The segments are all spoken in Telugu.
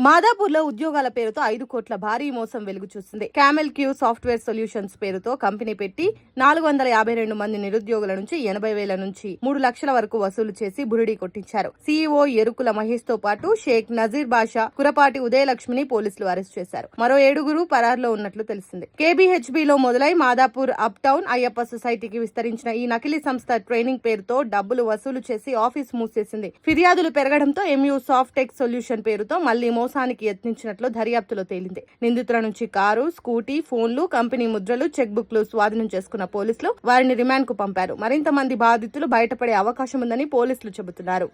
మాదాపూర్లో ఉద్యోగాల పేరుతో 5 కోట్ల భారీ మోసం వెలుగు చూసింది. క్యామెల్ క్యూ సాఫ్ట్వేర్ సొల్యూషన్స్ పేరుతో కంపెనీ పెట్టి 452 మంది నిరుద్యోగుల నుంచి 80,000 నుంచి 3 లక్షల వరకు వసూలు చేసి బురిడీ కొట్టించారు. సీఈఓ ఎరుకుల మహేష్ తో పాటు షేక్ నజీర్ బాషా, కురపాటి ఉదయలక్ష్మిని పోలీసులు అరెస్ట్ చేశారు. మరో 7 పరారులో ఉన్నట్లు తెలిసింది. కేబీహెచ్బీలో మొదలై మాదాపూర్ అప్ టౌన్ అయ్యప్ప సొసైటీకి విస్తరించిన ఈ నకిలీ సంస్థ ట్రైనింగ్ పేరుతో డబ్బులు వసూలు చేసి ఆఫీస్ మూసేసింది. ఫిర్యాదులు పెరగడంతో ఎంయూ సాఫ్ట్ టెక్ సొల్యూషన్ పేరుతో మళ్లీ మోసానికి యత్నించినట్లు దర్యాప్తులో తేలింది. నిందితుల నుంచి కారు, స్కూటీ, ఫోన్లు, కంపెనీ ముద్రలు, చెక్ బుక్లు స్వాధీనం చేసుకున్న పోలీసులు వారిని రిమాండ్ కు పంపారు. మరింత మంది బాధితులు బయటపడే అవకాశం ఉందని పోలీసులు చెబుతున్నారు.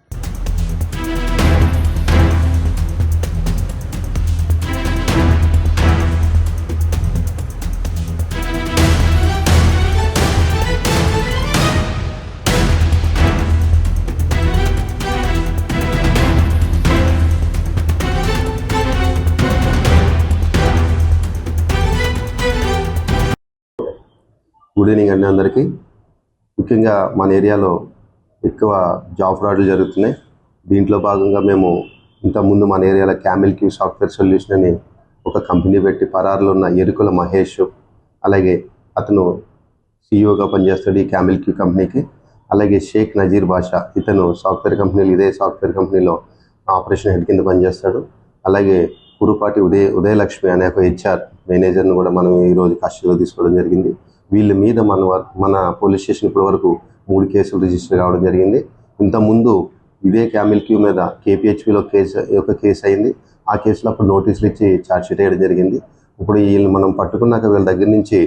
గుడ్ ఈవినింగ్ అండి అందరికీ. ముఖ్యంగా మన ఏరియాలో ఎక్కువ జాబ్ ఫ్రాడ్లు జరుగుతున్నాయి. దీంట్లో భాగంగా మేము ఇంతకుముందు మన ఏరియాలో క్యామెల్ క్యూ సాఫ్ట్వేర్ సొల్యూషన్ అని ఒక కంపెనీ పెట్టి పరారులో ఉన్న ఎరుకుల మహేష్, అలాగే అతను సీఈఓగా పనిచేస్తాడు ఈ క్యామెల్ క్యూ కంపెనీకి. అలాగే షేక్ నజీర్ బాషా, ఇతను సాఫ్ట్వేర్ కంపెనీలో ఇదే సాఫ్ట్వేర్ కంపెనీలో ఆపరేషన్ హెడ్ కింద పనిచేస్తాడు. అలాగే కురుపాటి ఉదయలక్ష్మి అనే ఒక హెచ్ఆర్ మేనేజర్ను కూడా మనం ఈరోజు కస్టడీలో తీసుకోవడం జరిగింది. వీళ్ళ మీద మన పోలీస్ స్టేషన్ ఇప్పటి వరకు 3 కేసులు రిజిస్టర్ కావడం జరిగింది. ఇంతకుముందు ఇదే క్యామెల్ క్యూ మీద కేపీహెచ్బీలో ఒక కేసు అయింది. ఆ కేసులో అప్పుడు నోటీసులు ఇచ్చి ఛార్జ్షీట్ వేయడం జరిగింది. ఇప్పుడు వీళ్ళు మనం పట్టుకున్నాక వీళ్ళ దగ్గర నుంచి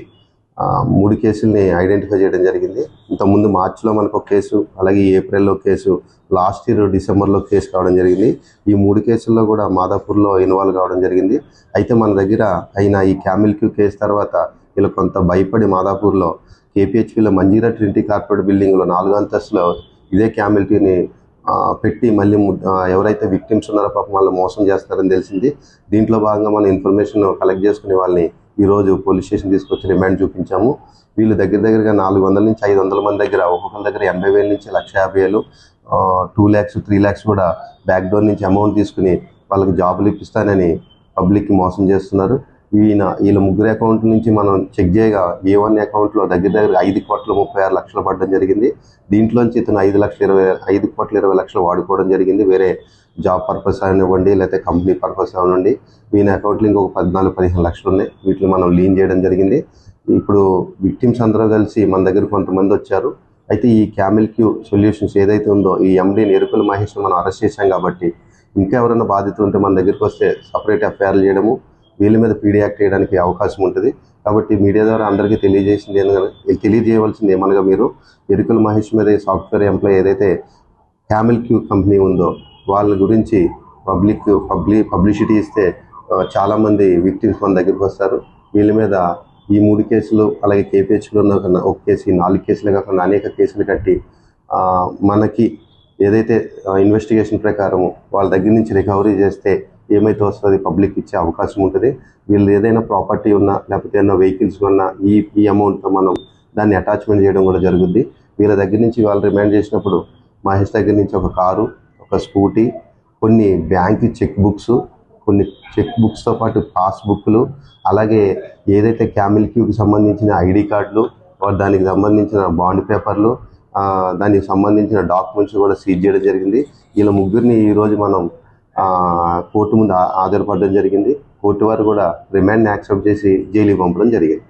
3 కేసుల్ని ఐడెంటిఫై చేయడం జరిగింది. ఇంతకుముందు మార్చిలో మనకు ఒక కేసు, అలాగే ఏప్రిల్లో కేసు, లాస్ట్ ఇయర్ డిసెంబర్లో కేసు కావడం జరిగింది. ఈ 3 కేసుల్లో కూడా మాదాపూర్లో ఇన్వాల్వ్ కావడం జరిగింది. అయితే మన దగ్గర అయిన ఈ క్యామెల్ క్యూ కేసు తర్వాత వీళ్ళు కొంత భయపడి మాదాపూర్లో కేపీహెచ్బీలో మంజీరా ట్రినిటీ కార్పొరేట్ బిల్డింగ్లో 4వ అంతస్తులో ఇదే క్యామెల్ క్యూని పెట్టి మళ్ళీ ఎవరైతే విక్టిమ్స్ ఉన్నారో పాపం వాళ్ళు మోసం చేస్తారని తెలిసింది. దీంట్లో భాగంగా మనం ఇన్ఫర్మేషన్ కలెక్ట్ చేసుకునే వాళ్ళని ఈరోజు పోలీస్ స్టేషన్ తీసుకొచ్చి రిమాండ్ చూపించాము. వీళ్ళు దగ్గరగా 400 నుంచి 500 మంది దగ్గర, ఒక్కొక్కరి దగ్గర 80,000 నుంచి 1,50,000, 2 lakhs 3 lakhs కూడా బ్యాక్ డోర్ నుంచి అమౌంట్ తీసుకుని వాళ్ళకి జాబులు ఇప్పిస్తానని పబ్లిక్కి మోసం చేస్తున్నారు. వీళ్ళ 3 అకౌంట్ల నుంచి మనం చెక్ చేయగా A1 అకౌంట్లో దగ్గర 5,36,00,000 పడడం జరిగింది. దీంట్లోంచి ఇతను 5,20,00,000 వాడుకోవడం జరిగింది. వేరే జాబ్ పర్పస్ అవనివ్వండి, లేకపోతే కంపెనీ పర్పస్ అవనండి. వీళ్ళ అకౌంట్లో ఇంకొక 14-15 లక్షలు ఉన్నాయి. వీటిని మనం లీన్ చేయడం జరిగింది. ఇప్పుడు విక్టిమ్స్ అందరూ కలిసి మన దగ్గర కొంతమంది వచ్చారు. అయితే ఈ క్యామెల్ క్యూ సొల్యూషన్స్ ఏదైతే ఉందో ఈ ఎండీని ఎరుకుల మహేష్ని మనం అరెస్ట్ చేశాం కాబట్టి ఇంకా ఎవరైనా బాధితులు ఉంటే మన దగ్గరికి వస్తే సపరేట్ ఎఫ్ఐఆర్లు చేయడము, వీళ్ళ మీద పీడీ యాక్ట్ చేయడానికి అవకాశం ఉంటుంది. కాబట్టి మీడియా ద్వారా అందరికీ తెలియజేయవలసింది ఏమనగా, మీరు ఎరుకుల మహేష్ మీద సాఫ్ట్వేర్ ఎంప్లాయీ ఏదైతే క్యామెల్ క్యూ కంపెనీ ఉందో వాళ్ళ గురించి పబ్లిసిటీ ఇస్తే చాలామంది విక్టిమ్స్ మన దగ్గరికి వస్తారు. వీళ్ళ మీద ఈ 3 కేసులు, అలాగే కేపీహెచ్లో ఉన్న ఒక కేసు, ఈ 4 కేసులే కాకుండా అనేక కేసులు కట్టి మనకి ఏదైతే ఇన్వెస్టిగేషన్ ప్రకారము వాళ్ళ దగ్గర నుంచి రికవరీ చేస్తే ఏమైతే వస్తుంది పబ్లిక్ ఇచ్చే అవకాశం ఉంటుంది. వీళ్ళు ఏదైనా ప్రాపర్టీ ఉన్నా, లేకపోతే ఏదైనా వెహికల్స్ ఉన్నా ఈ అమౌంట్తో మనం దాన్ని అటాచ్మెంట్ చేయడం కూడా జరుగుద్ది. వీళ్ళ దగ్గర నుంచి వాళ్ళు రిమాండ్ చేసినప్పుడు మహేష్ దగ్గర నుంచి ఒక కారు, ఒక స్కూటీ, కొన్ని బ్యాంక్ చెక్ బుక్స్తో పాటు పాస్బుక్లు, అలాగే ఏదైతే క్యామెల్ క్యూకి సంబంధించిన ఐడి కార్డులు, దానికి సంబంధించిన బాండ్ పేపర్లు, దానికి సంబంధించిన డాక్యుమెంట్స్ కూడా సీజ్ చేయడం జరిగింది. వీళ్ళ 3 ఈరోజు మనం కోర్టు ముందు హాజరుపడడం జరిగింది. కోర్టు వారు కూడా రిమాండ్ని యాక్సెప్ట్ చేసి జైలుకి పంపడం జరిగింది.